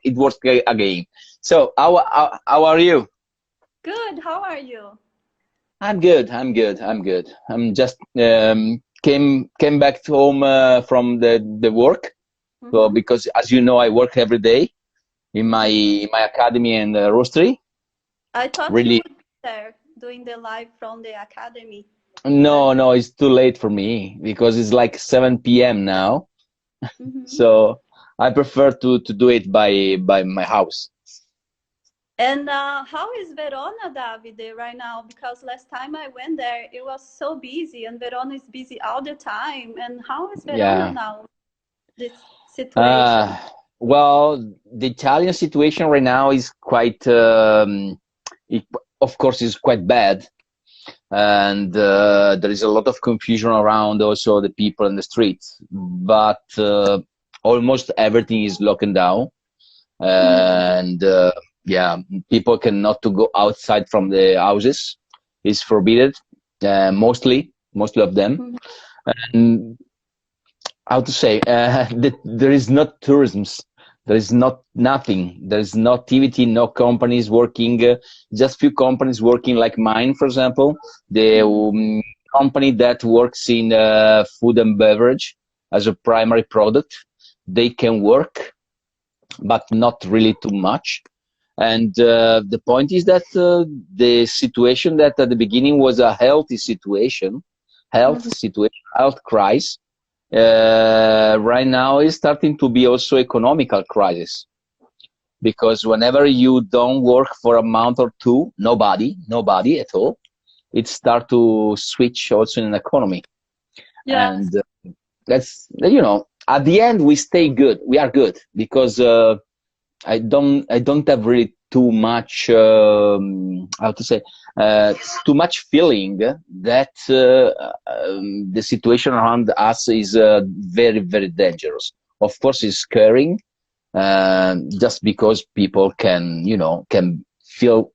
it works again. So how are you? Good. How are you? I'm good. I'm good. I'm good. I'm just came back to home from the work. So Mm-hmm. because as you know, I work every day in my academy and roastery. I thought you Really, would be there doing the live from the academy, but no, it's too late for me because it's like 7 p.m. now. hmm So I prefer to do it by my house. and how is Verona, Davide, right now? Because last time I went there, it was so busy, and Verona is busy all the time. And how is Verona Yeah. now? This Uh, situation. well, the Italian situation right now is quite, it, of course, is quite bad, and there is a lot of confusion around also the people in the streets. But almost everything is locked down, and yeah, people cannot to go outside from the houses. It's forbidden, mostly of them. Mhm. And how to say that there is not tourism, there is not nothing, there is no activity, no companies working, just few companies working like mine, for example, the Mhm. company that works in food and beverage as a primary product. They can work but not really too much. And the point is that the situation that at the beginning was a Mhm. health crisis, right now is starting to be also economical crisis, because whenever you don't work for a month or two, nobody at all, it start to switch also in an economy. Yes. And that's, at the end we stay good, we are good, because I don't have really too much how to say uh, too much feeling that the situation around us is very, very dangerous. Of course, it's scary, just because people can feel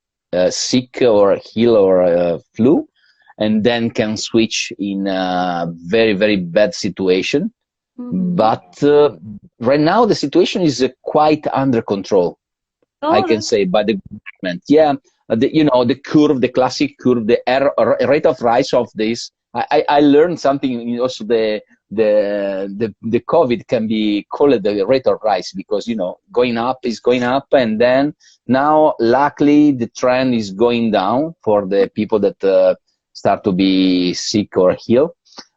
sick or ill or flu, and then can switch in a very, very bad situation. hmm But right now the situation is quite under control, I Oh, can that's say, by the government. Yeah, the curve, the classic curve, the rate of rise of this. I learned something. Also, the COVID can be called the rate of rise, because going up is going up, and then now luckily the trend is going down for the people that start to be sick or ill,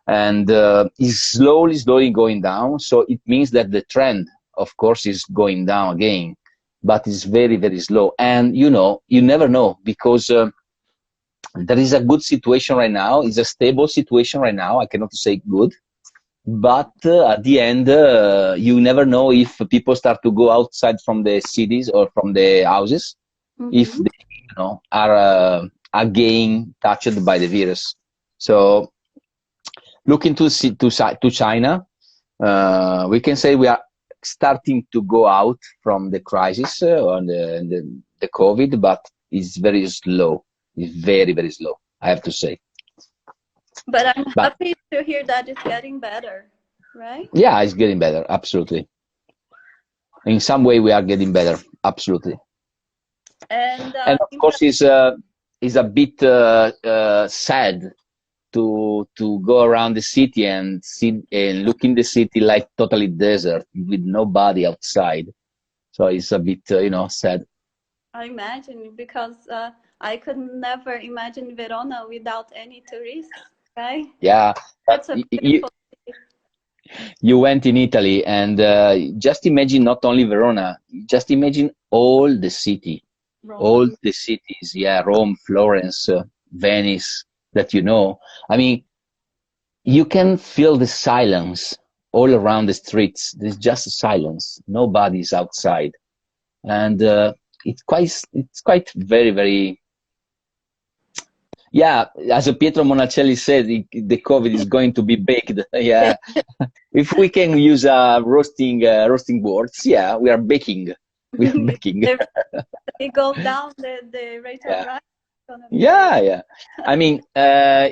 and is slowly going down. So it means that the trend, of course, is going down again, but it's very, very slow. And you never know, because there is a good situation right now. It's a stable situation right now. I cannot say good, but at the end, you never know if people start to go outside from the cities or from the houses, if hmm they, are again touched by the virus. So looking to China, we can say we are starting to go out from the crisis on the COVID, but it's very slow. It's very, very slow, I have to say. But I'm But happy to hear that it's getting better, right? yeah, it's getting better, absolutely. In some way, we are getting better, absolutely. And And of in course, it's a bit sad to go around the city and see and look in the city like totally desert with nobody outside. So it's a bit, sad. I imagine because I could never imagine Verona without any tourists, right? Yeah, but That's a you beautiful city. you went in Italy, and just imagine not only Verona, just imagine all Rome. the cities, yeah, Rome, Florence, Venice, that you know. I mean, you can feel the silence all around the streets. There's just silence. Nobody's outside, and it's quite very, very. Yeah, as Pietro Monacelli said, the COVID is going to be baked. Yeah, if we can use roasting words, yeah, we are baking. We are baking. If it goes down, the rate of Yeah, rise is gonna be yeah, big. yeah. I mean, I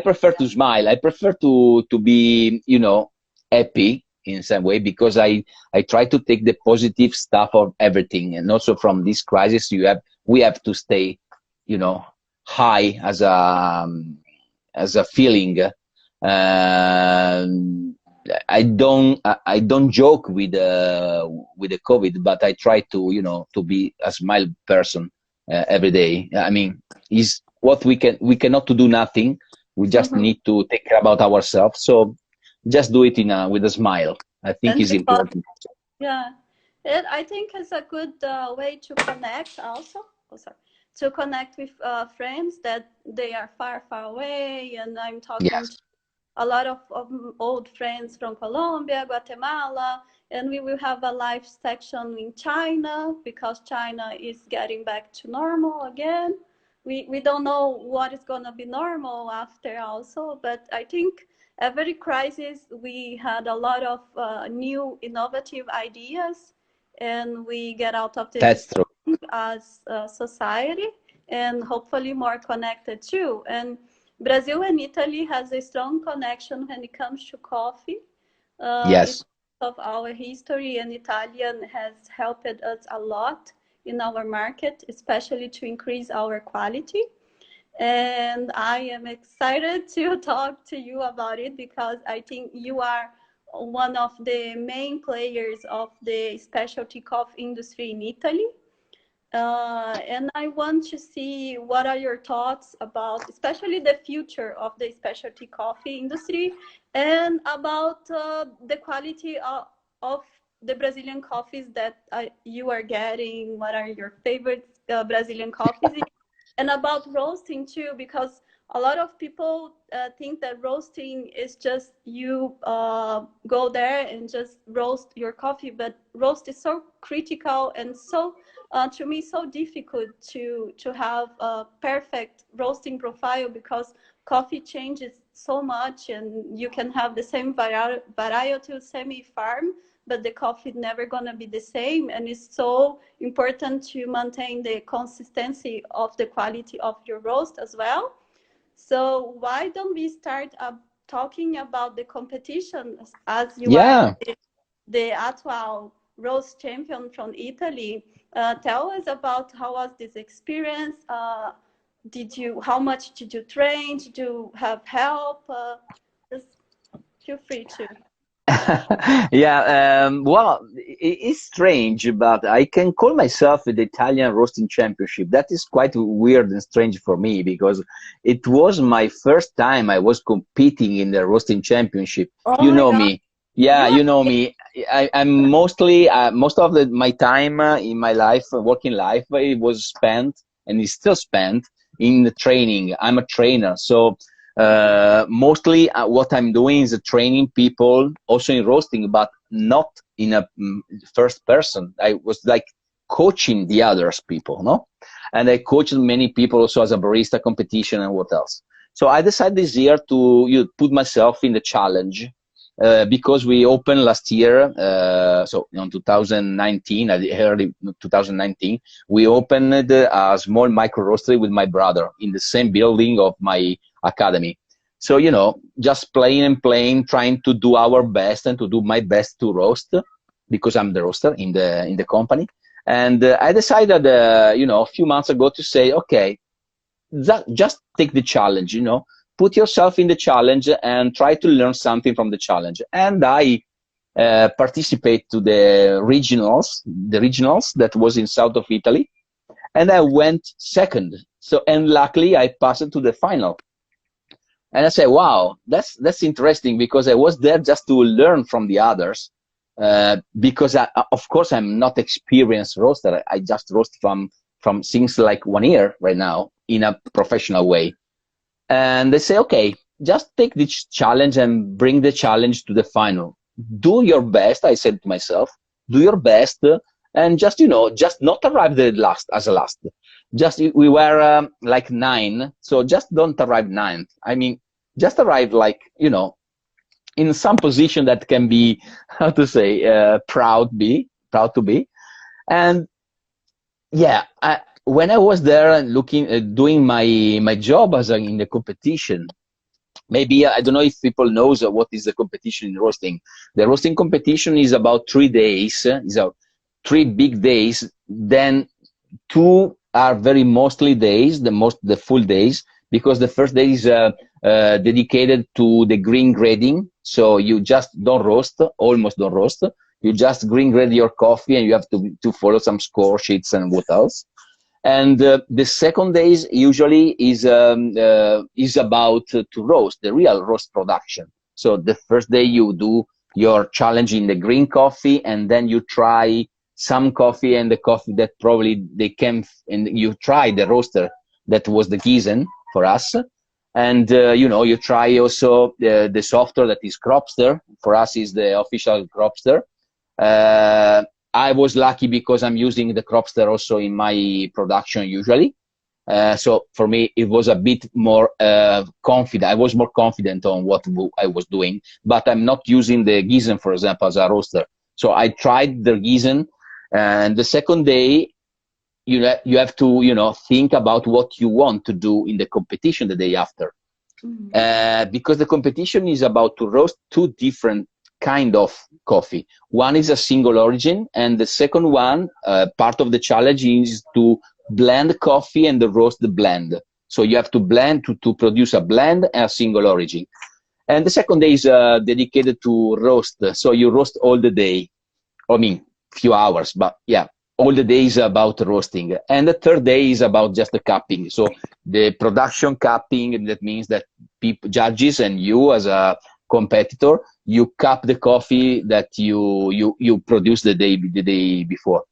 prefer to smile. I prefer to be, happy. in some way, because I try to take the positive stuff of everything. And also from this crisis, we have to stay, you know, high as a feeling. I don't joke with the COVID, but I try to, you know, to be a smile person every day. I mean, is what we cannot do nothing. We just need to take care about ourselves. So just do it with a smile. I think is important. Yeah, I think it's a good way to connect also. Oh, sorry. To connect with friends that they are far, far away. And I'm talking to a lot of old friends from Colombia, Guatemala, and we will have a live section in China, because China is getting back to normal again. We don't know what is going to be normal after also, but I think every crisis we had a lot of new innovative ideas, and we get out of this as a society, and hopefully more connected too. And Brazil and Italy has a strong connection when it comes to coffee. Yes. Of our history, and Italian has helped us a lot in our market, especially to increase our quality. And I am excited to talk to you about it, because I think you are one of the main players of the specialty coffee industry in Italy. And I want to see what are your thoughts about, especially the future of the specialty coffee industry, and about the quality of the Brazilian coffees that you are getting. What are your favorite Brazilian coffees? And about roasting too, because a lot of people think that roasting is just you go there and just roast your coffee, but roast is so critical and so to me so difficult to have a perfect roasting profile, because coffee changes so much, and you can have the same variety, semi farm, but the coffee never gonna be the same. And it's so important to maintain the consistency of the quality of your roast as well. So why don't we start talking about the competition, as you are the actual roast champion from Italy? Tell us about how was this experience. How much did you train? Did you have help? Just feel free to. Well, it's strange, but I can call myself the Italian roasting championship. That is quite weird and strange for me, because it was my first time I was competing in the roasting championship. Oh You know God. me. Yeah, you know me. I'm mostly, most of my time in my life, working life, it was spent, and is still spent, in the training. I'm a trainer. So mostly what I'm doing is training people also in roasting, but not in a first person. I was like coaching the others people, no? And I coached many people also as a barista competition and what else. So I decided this year to put myself in the challenge. Because we opened last year, so in 2019, early 2019, we opened a small micro roastery with my brother in the same building of my academy. So, you know, just playing and playing, trying to do our best and to do my best to roast, because I'm the roaster in the company. And I decided, you know, a few months ago to say, okay, just take the challenge, you know, put yourself in the challenge and try to learn something from the challenge. And I participate to the regionals that was in south of Italy, and I went second. So, and luckily I passed to the final. And I say, wow, that's interesting, because I was there just to learn from the others. Because of course I'm not experienced roaster. I just roast from since like 1 year right now in a professional way. And they say, okay, just take this challenge and bring the challenge to the final. Do your best, I said to myself, do your best, and just, you know, just not arrive the last as a last. Just, we were like 9, so just don't arrive 9th. I mean, just arrive like, you know, in some position that can be, how to say, proud to be. And yeah, when I was there looking, doing my job in the competition, maybe I don't know if people knows what is the competition in roasting. The roasting competition is about 3 days. Is 3 big days. Then 2 are very mostly days, the full days, because the first day is dedicated to the green grading. So you just don't roast, almost don't roast. You just green grade your coffee, and you have to follow some score sheets and what else. And the second days usually is about to roast, the real roast production. So the first day you do your challenge in the green coffee, and then you try some coffee, and the coffee that probably they came, and you try the roaster that was the Giesen for us. And you know, you try also the software that is Cropster. For us is the official Cropster. I was lucky because I'm using the Cropster also in my production usually. So for me, it was a bit more confident. I was more confident on what I was doing, but I'm not using the Giesen, for example, as a roaster. So I tried the Giesen, and the second day, you have to, you know, think about what you want to do in the competition the day after. Because the competition is about to roast 2 different kind of coffee. One is a single origin, and the second one, part of the challenge is to blend coffee and roast the blend. So you have to blend to produce a blend and a single origin. And the second day is dedicated to roast. So you roast all the day. I mean, few hours, but yeah, all the day is about roasting. And the third day is about just the cupping. So the production cupping, that means that people, judges, and you as a competitor, you cup the coffee that you produce the day before.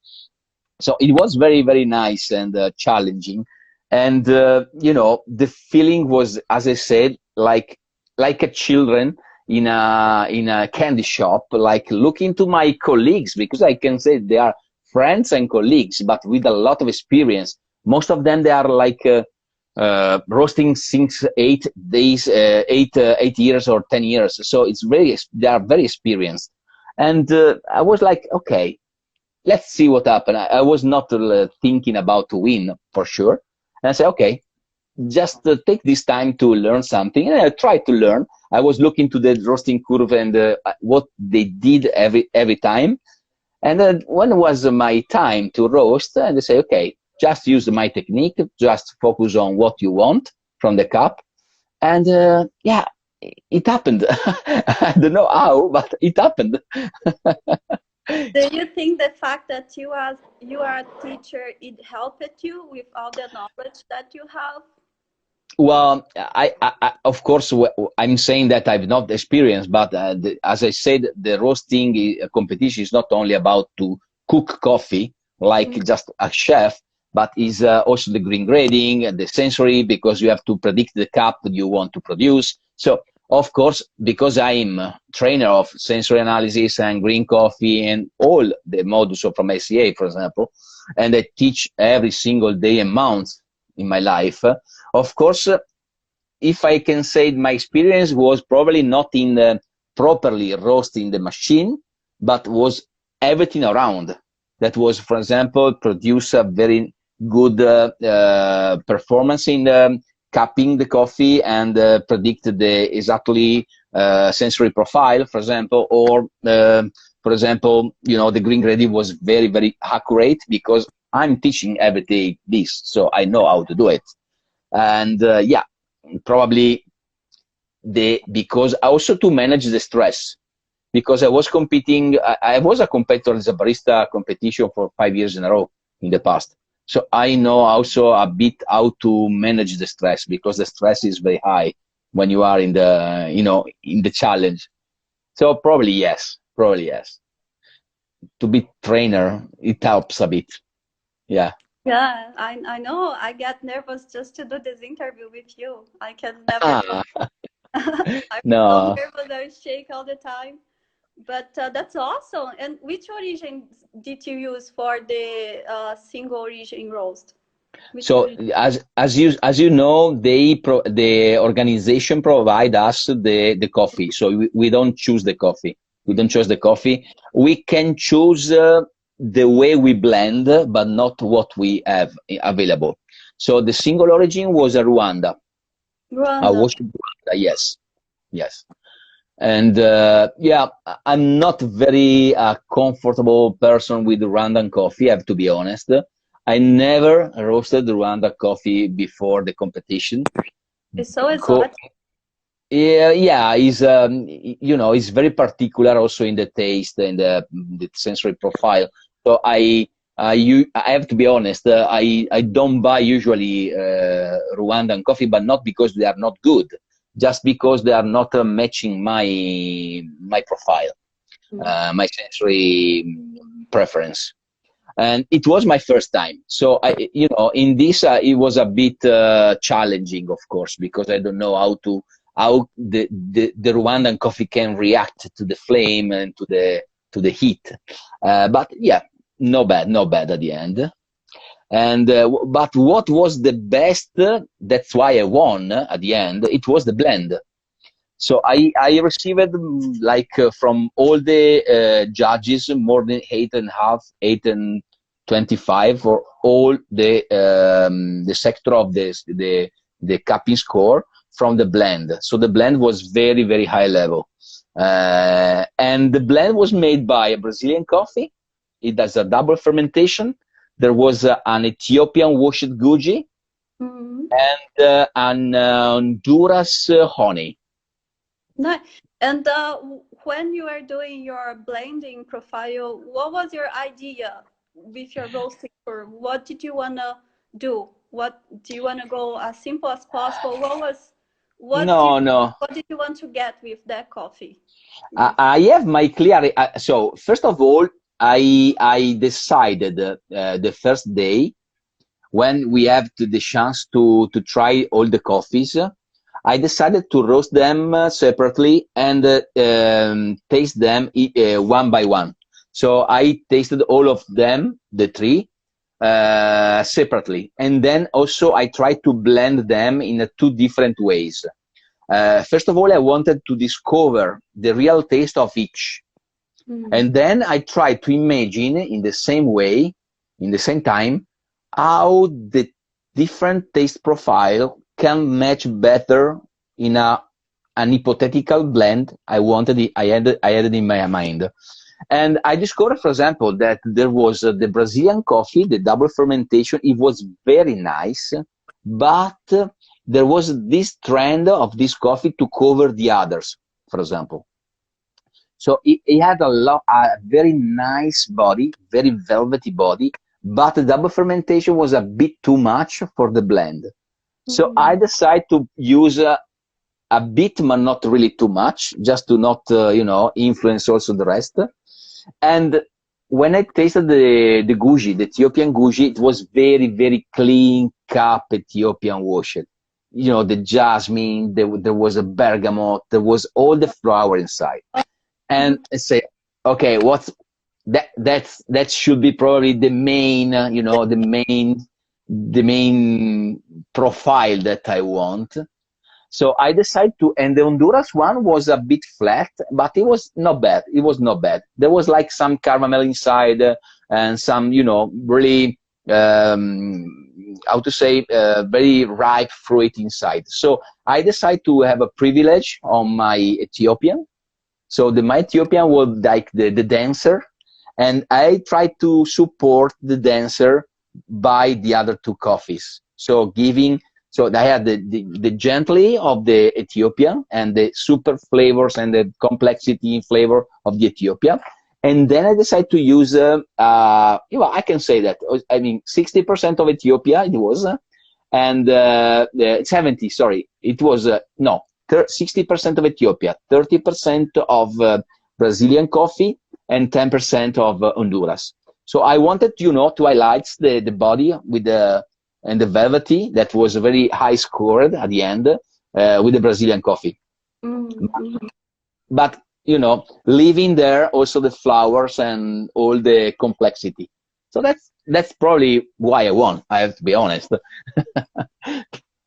So it was very, very nice and challenging. And you know, the feeling was, as I said, like a children in a candy shop, like looking to my colleagues, because I can say they are friends and colleagues, but with a lot of experience. Most of them, they are like roasting since 8 days, 8 years or 10 years. So it's they are very experienced. And I was like, okay, let's see what happened. I was not thinking about to win for sure. And I said, okay, just take this time to learn something. And I tried to learn. I was looking to the roasting curve and what they did every time. And then when was my time to roast, and they say, okay, just use my technique, just focus on what you want from the cup. And yeah, it happened. I don't know how, but it happened. Do you think the fact that you are a teacher, it helped you with all the knowledge that you have? Well, I of course, I'm saying that I've not experienced, but as I said, the roasting competition is not only about to cook coffee like just a chef, but is also the green grading and the sensory, because you have to predict the cup you want to produce. So, of course, because I'm a trainer of sensory analysis and green coffee and all the modules from SCA, for example, and I teach every single day and month in my life. Of course, if I can say my experience was probably not in properly roasting the machine, but was everything around. That was, for example, produce a very good performance in cupping the coffee and predict the exactly sensory profile, for example, or for example, you know, the green grading was very, very accurate because I'm teaching every day this, so I know how to do it. And yeah, probably because also to manage the stress, because I was competing, I was a competitor in the barista competition for 5 years in a row in the past. So I know also a bit how to manage the stress, because the stress is very high when you are in the, you know, in the challenge. So probably yes. To be trainer, it helps a bit. Yeah. Yeah, I know. I get nervous just to do this interview with you. I can never. I'm so No. nervous. I shake all the time. But that's awesome. And which origin did you use for the single origin roast? So as you know, the organization provide us the coffee. So we don't choose the coffee. We don't choose the coffee. We can choose the way we blend, but not what we have available. So the single origin was a Rwanda. Rwanda. Rwanda, yes. Yes. And yeah, I'm not very comfortable person with Rwandan coffee, I have to be honest. I never roasted Rwanda coffee before the competition. It's so Co exotic. Yeah, yeah, you know, it's very particular also in the taste and the sensory profile. So I have to be honest, I don't buy usually Rwandan coffee, but not because they are not good, just because they are not matching my profile, Mm. my sensory preference. And it was my first time. So you know, in this, it was a bit challenging, of course, because I don't know how the Rwandan coffee can react to the flame and to the heat. But yeah, no bad, no bad at the end. And but what was the best? That's why I won at the end. It was the blend. So I received like from all the judges more than 8.5, 8.25 for all the sector of the capping score from the blend. So the blend was very very high level, and the blend was made by a Brazilian coffee. It does a double fermentation. There was an Ethiopian washed goji Mm. and an Honduras honey. Nice. And when you are doing your blending profile, what was your idea with your roasting curve? What did you want to do? What do you want to go as simple as possible? No, no. What did you want to get with that coffee? I have my clear. So first of all, I decided the first day when we have the chance to try all the coffees. I decided to roast them separately and taste them one by one. So I tasted all of them, the three, separately, and then also I tried to blend them in two different ways. First of all, I wanted to discover the real taste of each. Mm. And then I tried to imagine in the same way, in the same time, how the different taste profile can match better in an hypothetical blend I had in my mind. And I discovered, for example, that there was the Brazilian coffee, the double fermentation. It was very nice, but there was this trend of this coffee to cover the others, for example. So it had a very nice body, very velvety body, but the double fermentation was a bit too much for the blend. So I Mm. decided to use a bit, but not really too much, just to not, you know, influence also the rest. And when I tasted the goji, the Ethiopian goji, it was very, very clean cup Ethiopian washed. You know, the jasmine, there was a bergamot, there was all the flower inside. And I say, okay, that should be probably the main, you know, the main profile that I want. So I decided to, and the Honduras one was a bit flat, but it was not bad. It was not bad. There was like some caramel inside and some, you know, really, how to say, very ripe fruit inside. So I decided to have a privilege on my Ethiopian. So my Ethiopian was like the dancer, and I tried to support the dancer by the other two coffees. So so I had the gently of the Ethiopian and the super flavors and the complexity in flavor of the Ethiopian. And then I decided to use, you know, I can say that, I mean, 60% of Ethiopia it was, and 70, sorry, it was, no, 60% of Ethiopia, 30% of Brazilian coffee, and 10% of Honduras. So I wanted, you know, to highlight the body with and the velvety that was very high scored at the end with the Brazilian coffee. Mm. But, you know, leaving there also the flowers and all the complexity. So that's probably why I won, I have to be honest.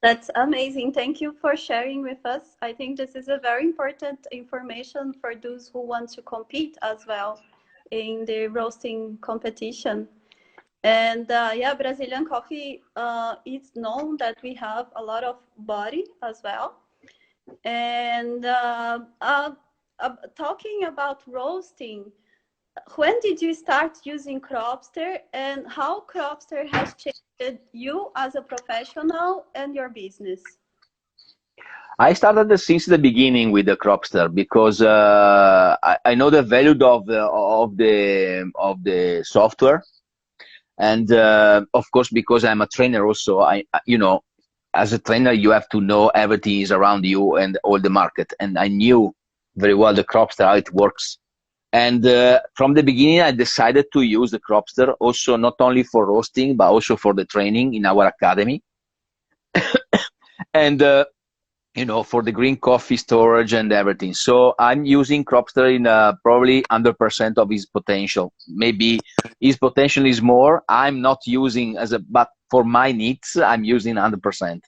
That's amazing. Thank you for sharing with us. I think this is a very important information for those who want to compete as well in the roasting competition. And yeah, Brazilian coffee is known that we have a lot of body as well. And talking about roasting, when did you start using Cropster, and how Cropster has changed you as a professional and your business? I started since the beginning with the Cropster because I know the value of the software, and of course because I'm a trainer also. As a trainer you have to know everything is around you and all the market, and I knew very well the Cropster, how it works. And from the beginning, I decided to use the Cropster also not only for roasting, but also for the training in our academy. And for the green coffee storage and everything. So I'm using Cropster in probably 100% of his potential. Maybe his potential is more. I'm not using but for my needs, I'm using 100%.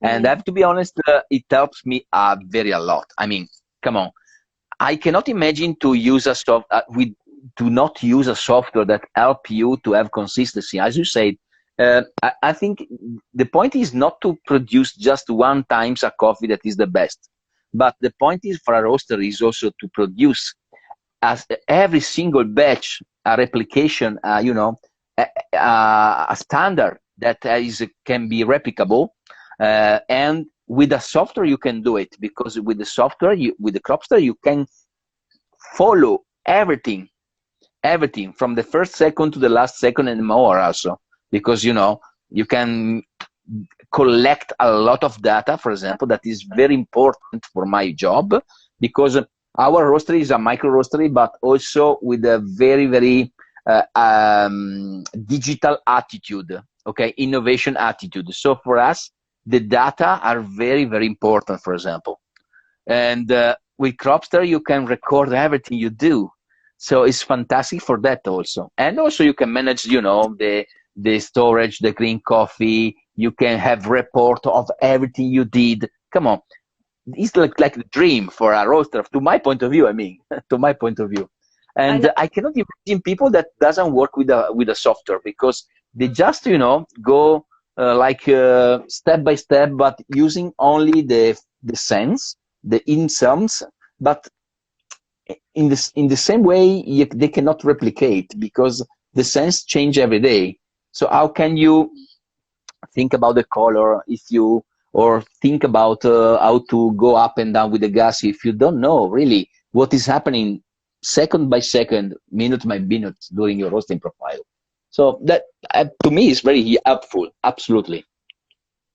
And I have to be honest, it helps me very a lot. I mean, come on. I cannot imagine to use we do not use a software that help you to have consistency. As you said, I think the point is not to produce just one times a coffee that is the best, but the point is for a roaster is also to produce as every single batch a replication, a standard that can be replicable, and with the software you can do it, because with the software, with the Cropster, you can follow everything from the first second to the last second and more also, because you can collect a lot of data, for example, that is very important for my job, because our roastery is a micro roastery, but also with a very, very digital attitude, okay, innovation attitude. So for us, the data are very, very important, for example. And with Cropster, you can record everything you do. So it's fantastic for that also. And also you can manage, the storage, the green coffee. You can have report of everything you did. Come on. It's like the dream for a roaster, to my point of view, I mean, to my point of view. And I cannot imagine people that doesn't work with a software, because they just, go step by step, but using only the sense, the insomes, but in the same way they cannot replicate, because the sense change every day. So how can you think about the color or think about how to go up and down with the gas if you don't know really what is happening second by second, minute by minute during your roasting profile? So that to me is very helpful, absolutely.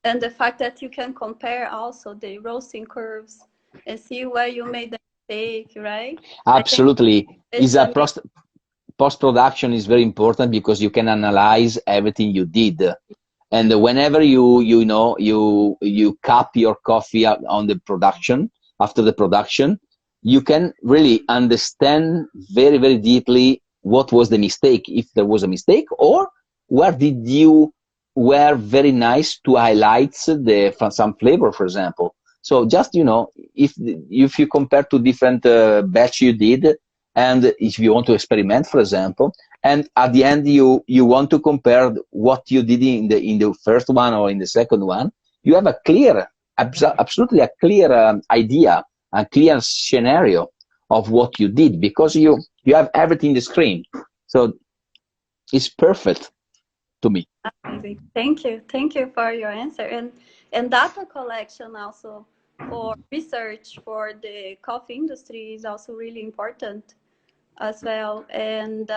And the fact that you can compare also the roasting curves and see where you made the mistake, right? Absolutely. Post-production is very important, because you can analyze everything you did. And whenever you cup your coffee on the production, after the production, you can really understand very, very deeply what was the mistake, if there was a mistake, or where did you were very nice to highlight some flavor, for example. So just, if you compare to different batch you did, and if you want to experiment, for example, and at the end you want to compare what you did in the first one or in the second one, you have absolutely a clear idea, a clear scenario of what you did, because you have everything in the screen. So it's perfect to me. Amazing. Thank you for your answer. And data collection also for research for the coffee industry is also really important as well. And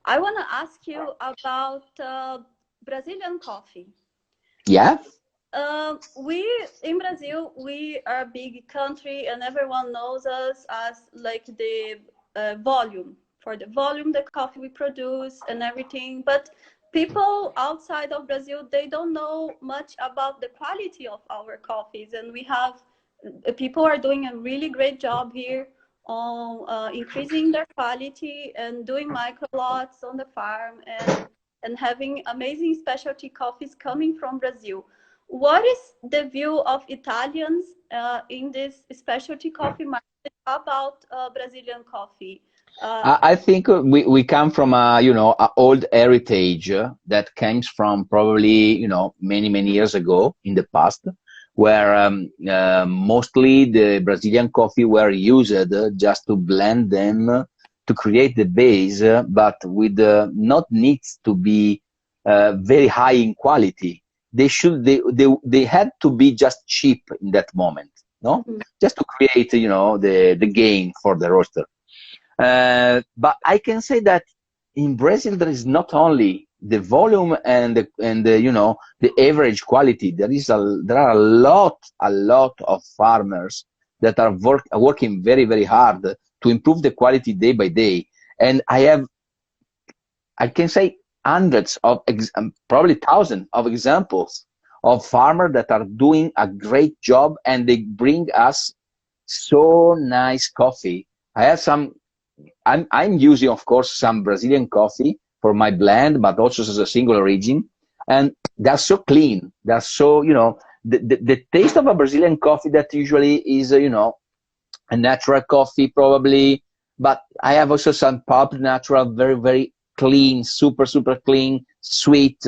I want to ask you about Brazilian coffee. Yeah. We in Brazil, we are a big country, and everyone knows us as like the volume, for the volume the coffee we produce and everything. But people outside of Brazil, they don't know much about the quality of our coffees, and we have people are doing a really great job here on increasing their quality and doing micro lots on the farm, and having amazing specialty coffees coming from Brazil. What is the view of Italians in this specialty coffee market about Brazilian coffee? I think we come from a old heritage that comes from probably many years ago in the past, where mostly the Brazilian coffee were used just to blend them to create the base, but with not needs to be very high in quality. They had to be just cheap in that moment, no? Just to create, you know, the gain for the roaster. But I can say that in Brazil there is not only the volume and the you know, the average quality. There are a lot of farmers that are working very, very hard to improve the quality day by day. And I can say hundreds of probably thousands of examples of farmers that are doing a great job, and they bring us so nice coffee. I have some. I'm using, of course, some Brazilian coffee for my blend, but also as a single origin, and they're so clean. They're so, you know, the taste of a Brazilian coffee that usually is, you know, a natural coffee probably, but I have also some pulp natural, very, very clean, super, super clean, sweet,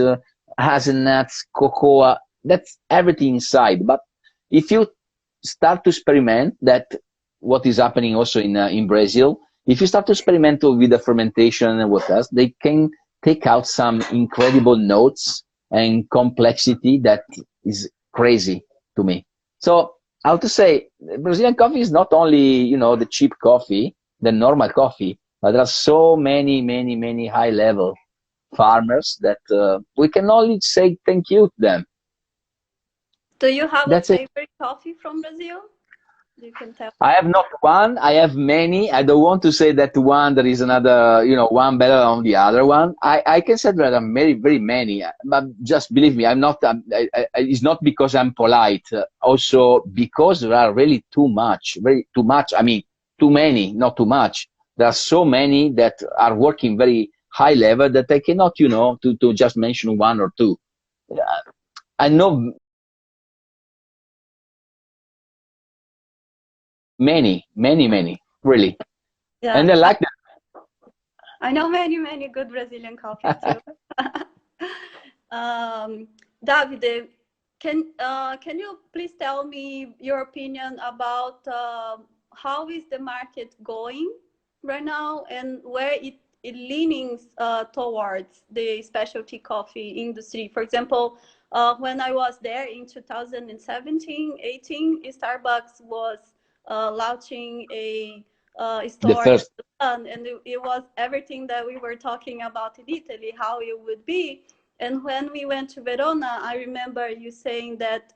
hazelnuts, cocoa. That's everything inside. But if you start to experiment, that what is happening also in Brazil, if you start to experiment with the fermentation and what else, they can take out some incredible notes and complexity that is crazy to me. So how to say, Brazilian coffee is not only, you know, the cheap coffee, the normal coffee, but there are so many, many, many high level farmers that we can only say thank you to them. Do you have That's a it. favorite coffee from Brazil? You can tell. I have not one. I have many. I don't want to say that one there is another, you know, one better than the other one. I can say that there are very, very many. But just believe me, I'm not. It's not because I'm polite. Also because there are really too much, very too much. I mean, too many, not too much. There are so many that are working very high level that I cannot, you know, to just mention one or two. I know many, many, many, really, and Yeah, I like them. I know many, many good Brazilian coffee too. um, Davide, can you please tell me your opinion about how is the market going right now, and where it leanings towards the specialty coffee industry? For example, when I was there in 2017-18, Starbucks was launching a The store in first. Milan, and it was everything that we were talking about in Italy, how it would be. And when we went to Verona, I remember you saying that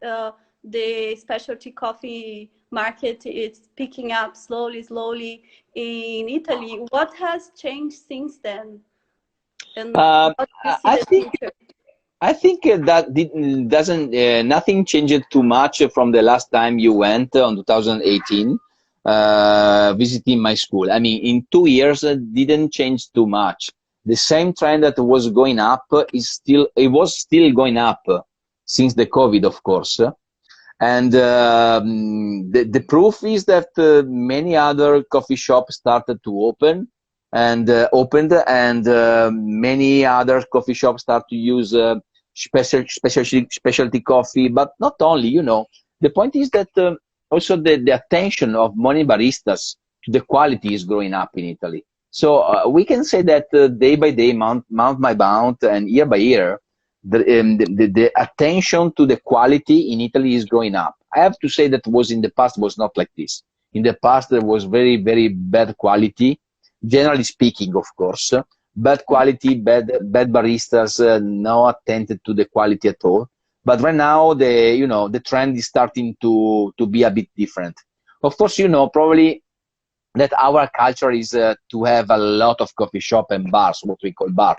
the specialty coffee market is picking up slowly, slowly in Italy. What has changed since then? And Um, what do you see I the think future? that doesn't nothing changed too much from the last time you went on 2018 visiting my school. I mean, in 2 years, didn't change too much. The same trend that was going up was still going up since the COVID, of course. And the proof is that many other coffee shops started to opened, and many other coffee shops start to use specialty coffee. But not only, you know, the point is that also the attention of morning baristas to the quality is growing up in Italy. So we can say that day by day, month by month, and year by year, the attention to the quality in Italy is growing up. I have to say that in the past was not like this. In the past, there was very, very bad quality, generally speaking, of course. Bad quality, bad baristas, no attended to the quality at all. But right now, the trend is starting to be a bit different. Of course, you know, probably that our culture is to have a lot of coffee shop and bars, what we call bar,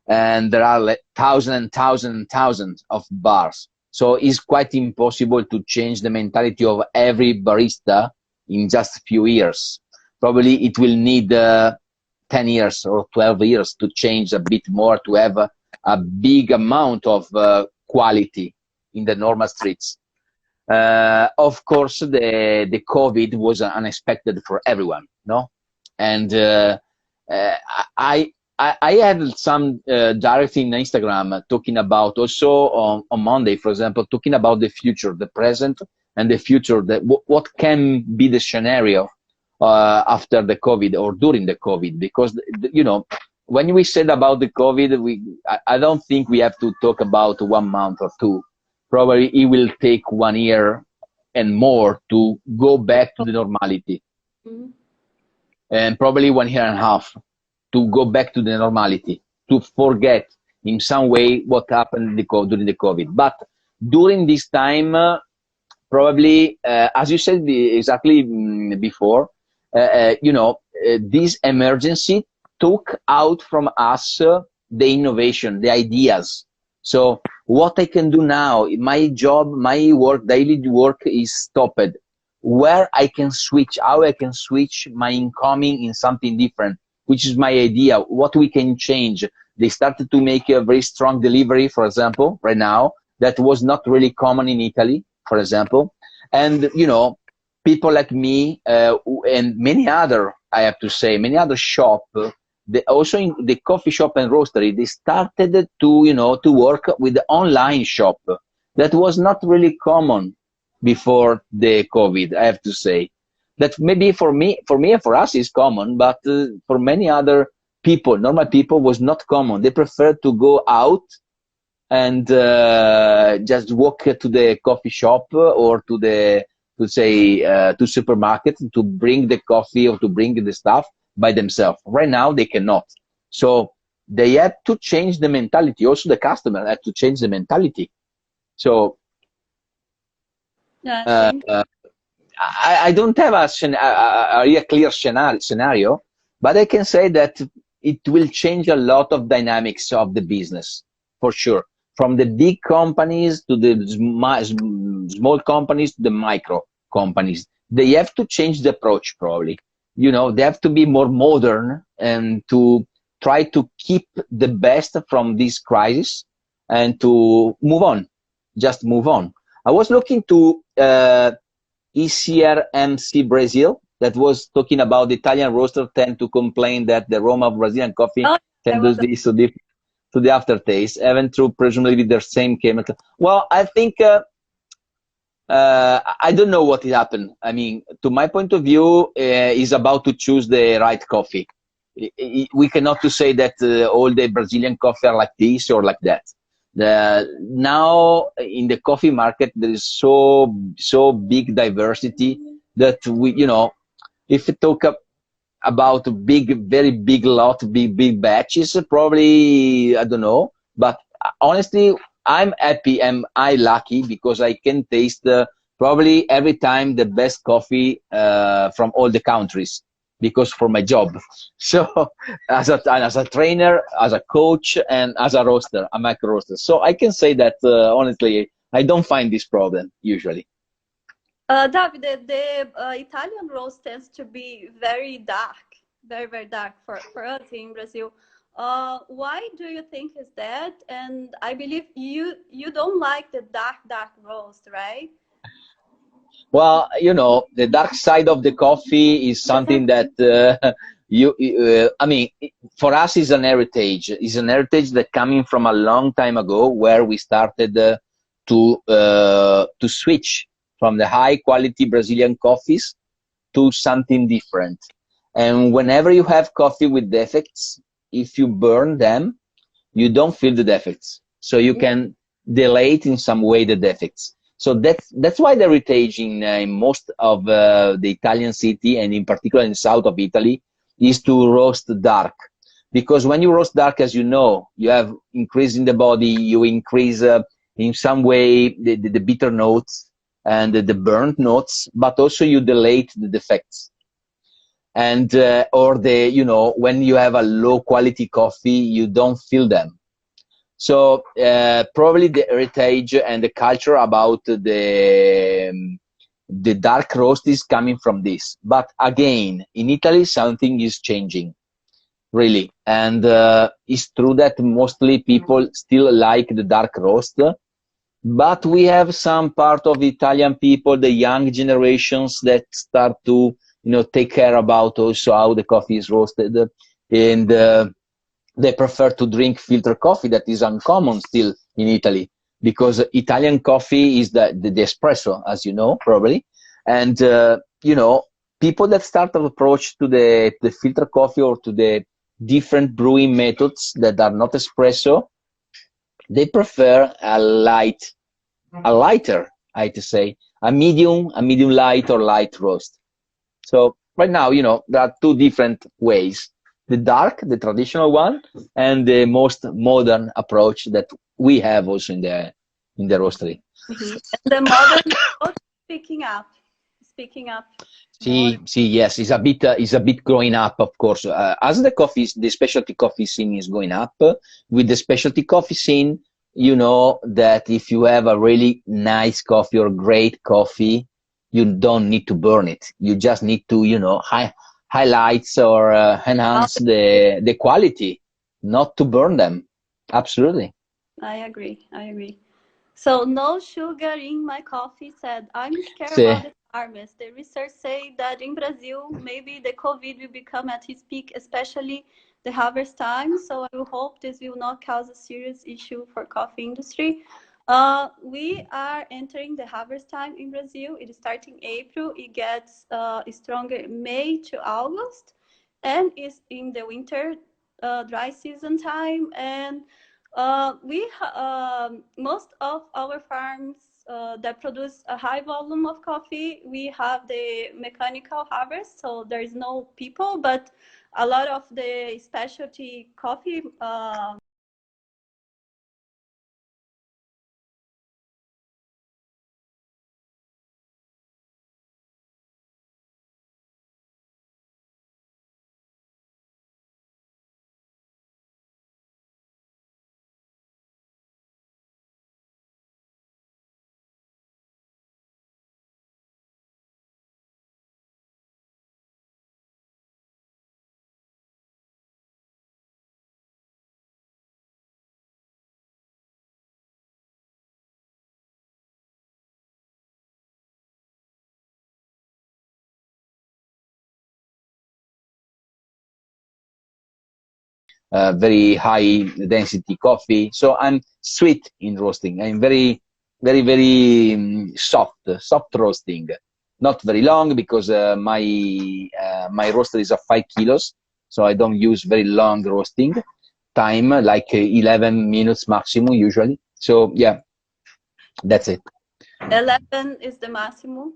and there are like thousands and thousands and thousands of bars. So it's quite impossible to change the mentality of every barista in just a few years. Probably it will need 10 years or 12 years to change a bit more, to have a big amount of quality in the normal streets. Of course, the COVID was unexpected for everyone, no? And I I had some direct in Instagram talking about also on Monday, for example, talking about the future, the present and the future, that what can be the scenario after the COVID or during the COVID, because you know, when we said about the COVID, I don't think we have to talk about 1 month or two. Probably it will take 1 year and more to go back to the normality, Mhm. and probably 1 year and a half to go back to the normality, to forget in some way what happened during the COVID. But during this time, probably, as you said exactly before, you know, this emergency took out from us the innovation, the ideas. So what I can do now, my job, my work, daily work is stopped. Where I can switch, how I can switch my incoming in something different, which is my idea, what we can change. They started to make a very strong delivery, for example, right now, that was not really common in Italy, for example. And, you know, people like me and many other, I have to say, many other shop, also in the coffee shop and roastery, they started to, you know, to work with the online shop. That was not really common before the COVID, I have to say. That maybe for me and for us is common, but for many other people, normal people, was not common. They prefer to go out and just walk to the coffee shop or to the to supermarket to bring the coffee or to bring the stuff by themselves. Right now they cannot, so they have to change the mentality. Also the customer had to change the mentality. So Yeah, uh, thank uh, I don't have a clear scenario, but I can say that it will change a lot of dynamics of the business, for sure. From the big companies to the small companies to the micro companies. They have to change the approach, probably. You know, they have to be more modern and to try to keep the best from this crisis and to move on, just move on. I was looking to ECRMC Brazil that was talking about the Italian roaster tend to complain that the aroma of Brazilian coffee Oh, I can do was. this to the aftertaste, even through presumably their same chemical. Well, I think I don't know what happened. I mean, to my point of view, is about to choose the right coffee. We cannot to say that all the Brazilian coffee are like this or like that. Now in the coffee market there is so big diversity that we, you know, if we talk about big, very big lot, big batches, probably I don't know. But honestly, I'm happy and I lucky because I can taste probably every time the best coffee from all the countries, because for my job. So as a trainer, as a coach, and as a roaster, a micro roaster. So I can say that honestly, I don't find this problem usually. Davide, the Italian roast tends to be very dark, very, very dark for us in Brazil. Why do you think is that? And I believe you don't like the dark roast, right? Well, you know, the dark side of the coffee is something that I mean, for us is an heritage. It's an heritage that coming from a long time ago, where we started to switch from the high quality Brazilian coffees to something different. And whenever you have coffee with defects, if you burn them, you don't feel the defects. So you can delay it in some way, the defects. So that's why the heritage in most of the Italian city, and in particular in the south of Italy, is to roast dark. Because when you roast dark, as you know, you have increase in the body, you increase in some way the bitter notes and the burnt notes, but also you delay the defects. And or the, you know, when you have a low quality coffee, you don't feel them. So probably the heritage and the culture about the dark roast is coming from this. But again, in Italy, something is changing, really. And it's true that mostly people still like the dark roast, but we have some part of Italian people, the young generations, that start to, you know, take care about also how the coffee is roasted. And they prefer to drink filter coffee that is uncommon still in Italy, because Italian coffee is the espresso, as you know, probably. And, you know, people that start to approach to the filter coffee or to the different brewing methods that are not espresso, they prefer a lighter, I to say, a medium light or light roast. So right now, you know, there are two different ways: the dark, the traditional one, and the most modern approach that we have also in the roastery. And the modern approach speaking up more. Yes, it's a bit growing up, of course. As the specialty coffee scene is going up, with the specialty coffee scene, you know that if you have a really nice coffee or great coffee, you don't need to burn it. You just need to, you know, highlights or enhance the quality, not to burn them. Absolutely. I agree. So no sugar in my coffee said, I'm scared See, about the harvest. The research say that in Brazil, maybe the COVID will become at its peak, especially the harvest time. So I will hope this will not cause a serious issue for coffee industry. We are entering the harvest time in Brazil. It is starting April. It gets stronger May to August, and is in the winter dry season time. And most of our farms that produce a high volume of coffee, we have the mechanical harvest, so there is no people, but a lot of the specialty coffee very high density coffee. So I'm sweet in roasting. I'm very soft roasting. Not very long, because my roaster is of 5 kilos, so I don't use very long roasting time, like 11 minutes maximum usually. So yeah, that's it. 11 is the maximum.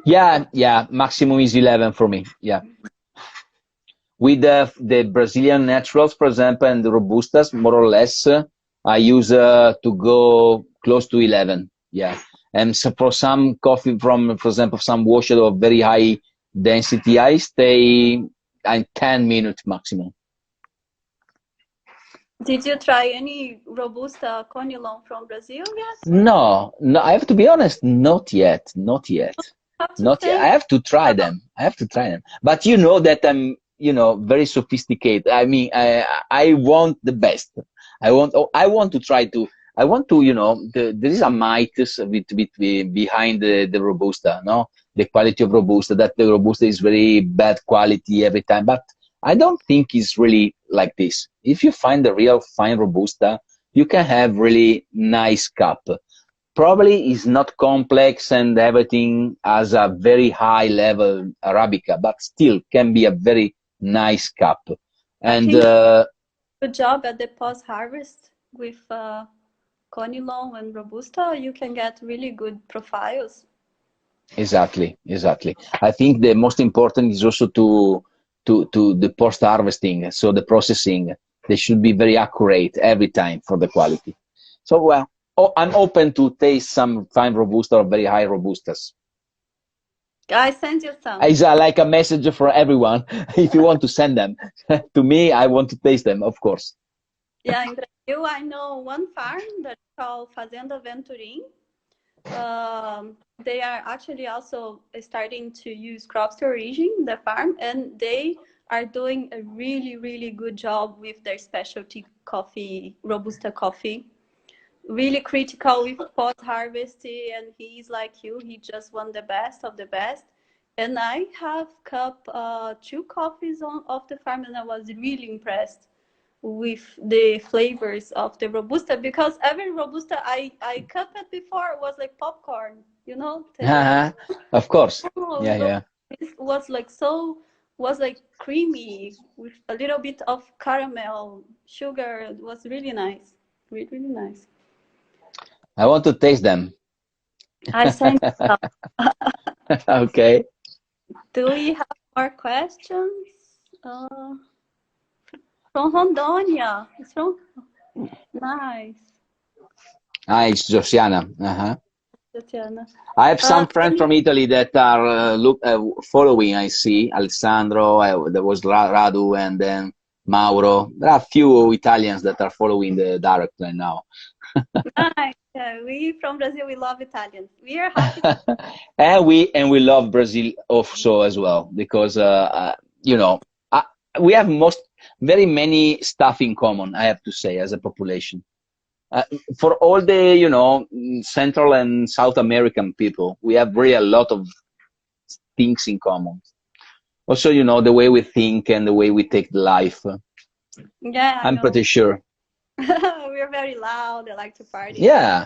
Yeah, maximum is 11 for me. Yeah. With the Brazilian naturals, for example, and the Robustas, more or less, I use to go close to 11. Yeah. And so for some coffee from, for example, some washed or very high density, I stay at 10 minutes maximum. Did you try any Robusta Conilon from Brazil yet? No, I have to be honest, not yet, not yet. Have to Not yet. say, I have to try them. I have to try them. But you know that I'm, you know, very sophisticated. I mean, I want the best. I want to try to. I want to, you know, there is a myth behind the Robusta, no? The quality of Robusta, that the Robusta is very bad quality every time. But I don't think it's really like this. If you find the real fine Robusta, you can have really nice cup. Probably is not complex and everything has a very high level Arabica, but still can be a very nice cup. I And think good job at the post harvest with Conilon and Robusta. You can get really good profiles. exactly. I think the most important is also to the post harvesting, so the processing. They should be very accurate every time for the quality. So well, I'm open to taste some fine Robusta or very high Robustas. I send you some. It's like a message for everyone. If you want to send them to me, I want to taste them, of course. Yeah, in Brazil, I know one farm that's called Fazenda Venturim. They are actually also starting to use Cropster origin, the farm, and they are doing a really good job with their specialty coffee, Robusta coffee. Really critical with post harvest, and he's like you. He just won the best of the best. And I have cup two coffees of the farm, and I was really impressed. with the flavors of the Robusta, because every Robusta I cupped before was like popcorn, you know? Of course. Oh, Yeah, so yeah. this was like creamy with a little bit of caramel, sugar. It was really nice. Really, really nice. I want to taste them. I sent some. Okay. Do we have more questions? Uh, from Rondônia. It's from nice, Ah, it's Josiana. Uh-huh. Tatiana. I have some friends Any from Italy that are following. I see Alessandro. There was Radu, and then Mauro. There are a few Italians that are following the direct line now. nice. Yeah, we from Brazil, we love Italians. We are happy. And we love Brazil also as well because you know uh, we have very many stuff in common. I have to say, as a population. Uh, for all the Central and South American people, we have really a lot of things in common. Also, the way we think and the way we take life. Yeah, I I'm pretty know. sure. We're very loud. I like to party. Yeah.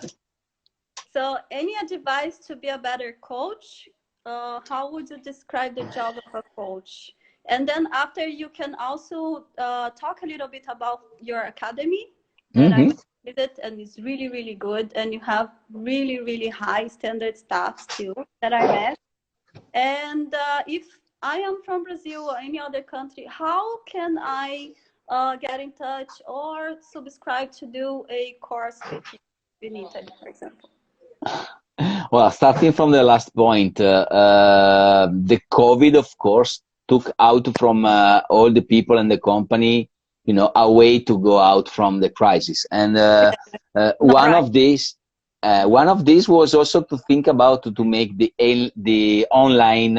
So, any advice to be a better coach? How would you describe the job of a coach? And then after, you can also talk a little bit about your academy that I Hmm. went to visit, and it's really, really good. And you have really, really high standard staff too that I met. And if I am from Brazil or any other country, how can I get in touch or subscribe to do a course with you in Italy, for example? Well, starting from the last point, the COVID, of course, took out from all the people in the company, a way to go out from the crisis. And No, right. one of these was also to think about to make the online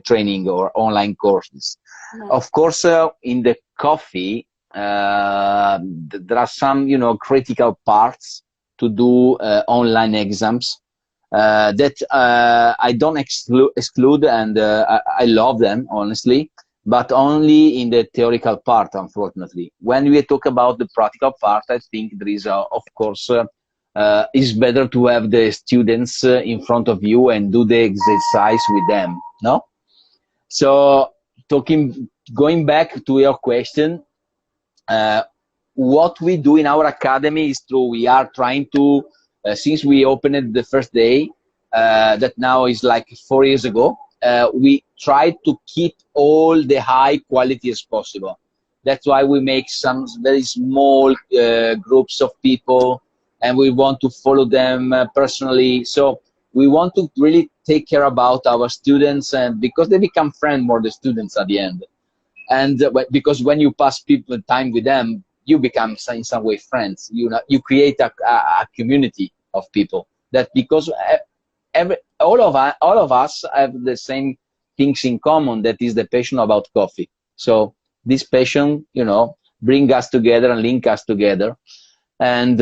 training or online courses. No. Of course, in the coffee, there are some, critical parts to do online exams that I don't exclude, and I love them, honestly, but only in the theoretical part, unfortunately. When we talk about the practical part, I think there is, of course, it's better to have the students in front of you and do the exercise with them, no? So, going back to your question, uh, what we do in our academy is true. We are trying to, since we opened it the first day, that now is like 4 years ago, we try to keep all the high quality as possible. That's why we make some very small groups of people, and we want to follow them personally. So we want to really take care about our students, and because they become friends more, the students at the end. And because when you pass people time with them, you become in some way friends. You create a community of people that, because all of us have the same things in common, that is the passion about coffee. So this passion, bring us together and link us together. And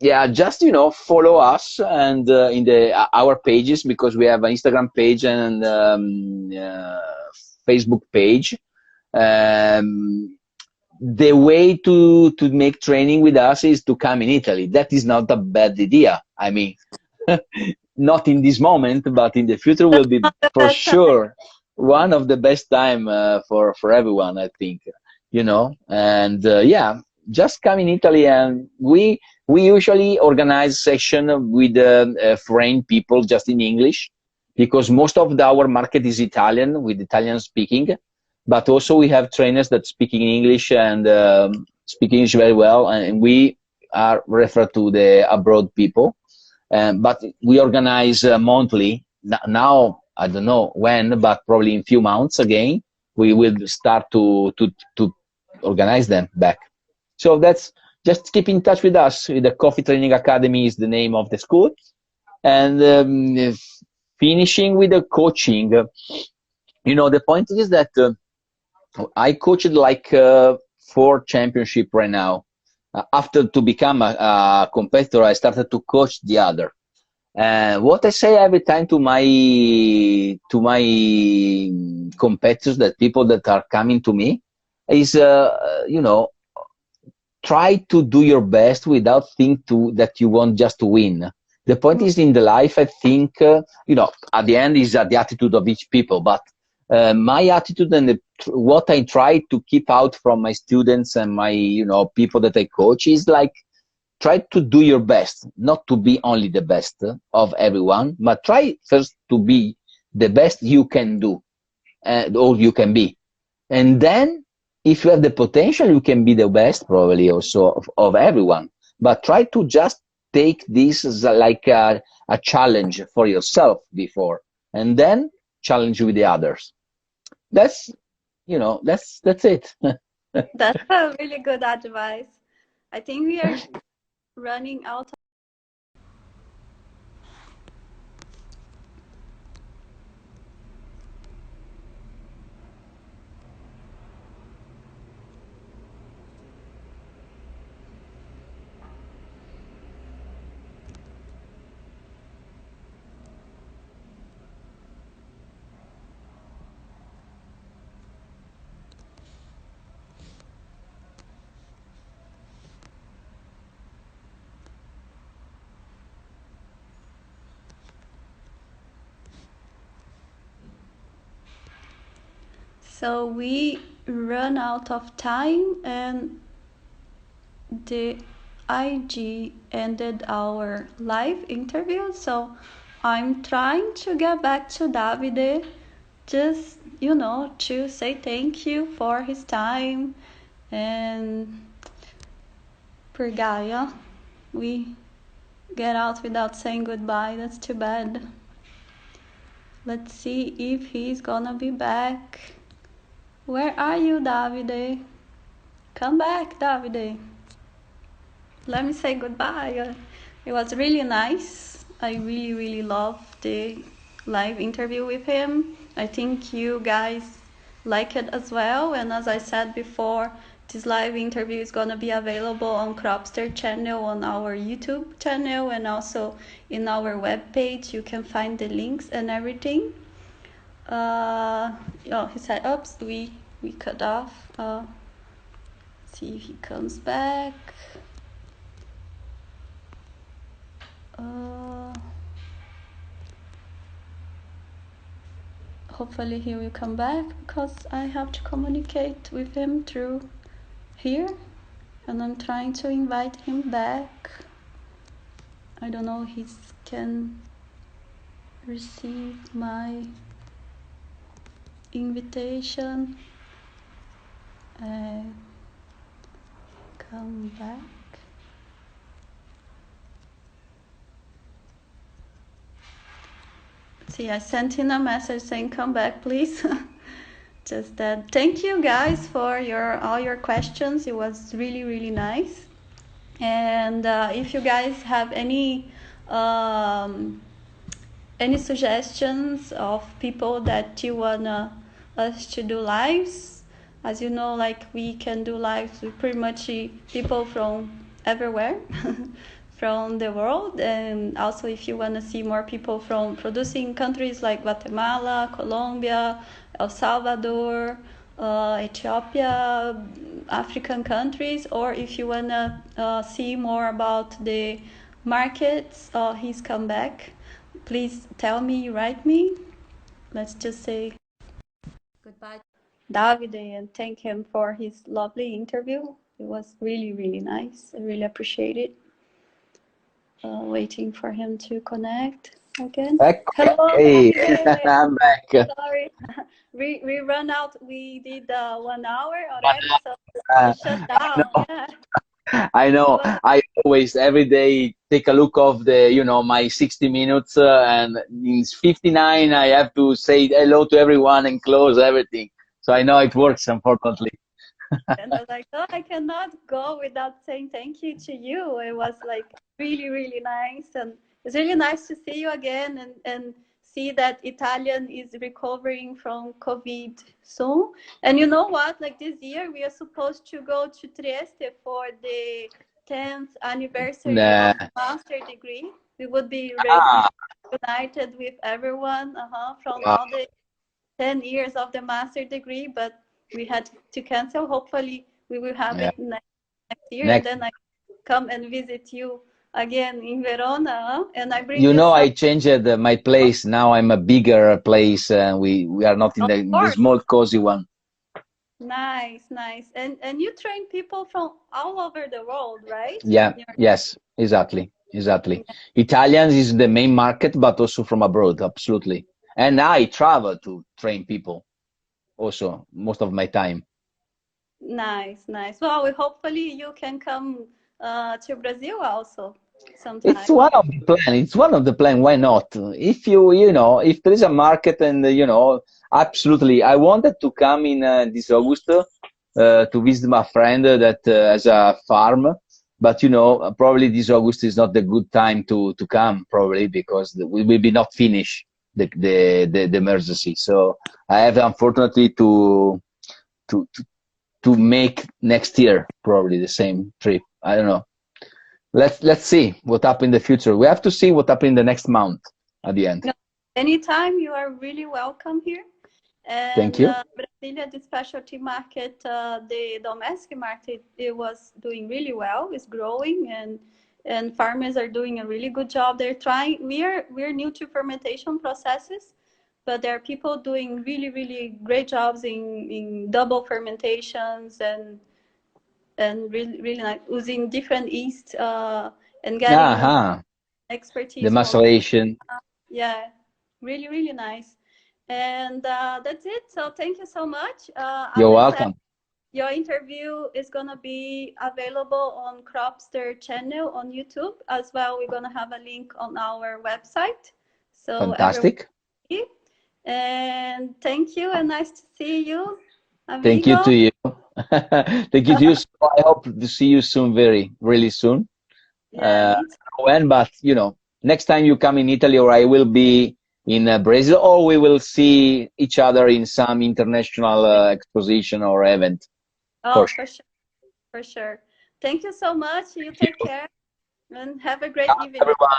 yeah, just follow us and in our pages, because we have an Instagram page and Facebook page. um, the way to make training with us is to come in Italy. That is not a bad idea. I mean, not in this moment, but in the future will be Not the for best time. sure one of the best time for everyone, I think. And yeah, just come in Italy, and we usually organize session with foreign people just in English, because most of our market is Italian, with Italian speaking. But also we have trainers that speak in English and speak English very well, and we are referred to the abroad people. But we organize monthly. Now, I don't know when, but probably in a few months again, we will start to organize them back. So that's just keep in touch with us. The Coffee Training Academy is the name of the school. And finishing with the coaching, the point is that I coached like 4 championship right now. After to become a competitor, I started to coach the other. What I say every time to my competitors, that people that are coming to me, is try to do your best without think that you want just to win. The point is in the life, I think, you know, at the end is the attitude of each people, but my attitude and what I try to keep out from my students and my, you know, people that I coach is like, try to do your best, not to be only the best of everyone, but try first to be the best you can do, or you can be. And then, if you have the potential, you can be the best probably also of everyone. But try to just take this as like a challenge for yourself before, and then challenge with the others. That's, you know, that's it. That's a really good advice. I think we are running out of. So we run out of time, and the IG ended our live interview. So I'm trying to get back to Davide, just, you know, to say thank you for his time. And poor guy, yeah, we get out without saying goodbye. That's too bad. Let's see if he's gonna be back. Where are you, Davide? Come back, Davide. Let me say goodbye. It was really nice. I really, really loved the live interview with him. I think you guys like it as well. And as I said before, this live interview is going to be available on Cropster channel, on our YouTube channel, and also in our webpage. You can find the links and everything. Oh, he said, oops, we cut off. See if he comes back. Hopefully he will come back, because I have to communicate with him through here, and I'm trying to invite him back. I don't know if he can receive my invitation. Come back. See, I sent in a message saying come back, please. Just that. Thank you guys for all your questions. It was really, really nice. And if you guys have any suggestions of people that you wanna us to do lives, as you know, like we can do lives with pretty much people from everywhere. From the world. And also, if you want to see more people from producing countries like Guatemala, Colombia, El Salvador, Ethiopia, African countries, or if you want to see more about the markets, he's come back, please tell me, write me. Let's just say goodbye to Davide and thank him for his lovely interview. It was really, really nice. I really appreciate it. Waiting for him to connect again. Hello, Hey, I'm back. Sorry, we run out. We did 1 hour already, so we shut down. Yeah. I know. I always every day take a look of the, you know, my 60 minutes, and in 59 I have to say hello to everyone and close everything. So I know it works, unfortunately. And I was like, oh, I cannot go without saying thank you to you. It was like really, really nice. And it's really nice to see you again and see that Italian is recovering from COVID soon. And you know what? Like this year, we are supposed to go to Trieste for the 10th anniversary of the master degree. We would be reunited with everyone from all the 10 years of the master degree, but we had to cancel. Hopefully we will have it next next year, and Next, then I come and visit you again in Verona, and I bring you you know, some. I changed my place. Now I'm a bigger place. We are not in Of the course. small cozy one. Nice, nice. And you train people from all over the world, right? Yeah, You're, yes, exactly, exactly. yeah, Italians is the main market, but also from abroad, absolutely. And I travel to train people also most of my time. nice, nice. Well, hopefully you can come to Brazil also It's sometime. one of the plan. It's one of the plan. Why not? If if there is a market and absolutely. I wanted to come in this August to visit my friend that has a farm, but probably this August is not the good time to come, probably because we will be not finished the emergency. So I have unfortunately to to to make next year probably the same trip. I don't know. Let's see what happens in the future. We have to see what happens in the next month at the end. No, anytime you are really welcome here. Thank And you. Brasilia, the specialty market, the domestic market, it was doing really well. It's growing, and farmers are doing a really good job. They're trying. We're new to fermentation processes, but there are people doing really really great jobs in double fermentations and really really like using different yeast and getting Uh-huh. The expertise from. maceration. Yeah, really, really nice. And that's it. So thank you so much. As You're I said, welcome. your interview is gonna be available on Cropster channel on YouTube as well. We're gonna have a link on our website, so everyone Fantastic. can see. And thank you, and nice to see you, Thank you amigo. to you. Thank you to you. So I hope to see you soon, really soon. Yeah, me too. When, but next time you come in Italy, or I will be in Brazil, or we will see each other in some international exposition or event for Oh, sure. for sure, for sure. Thank you so much. You Thank take you. care and have a great evening. Everyone.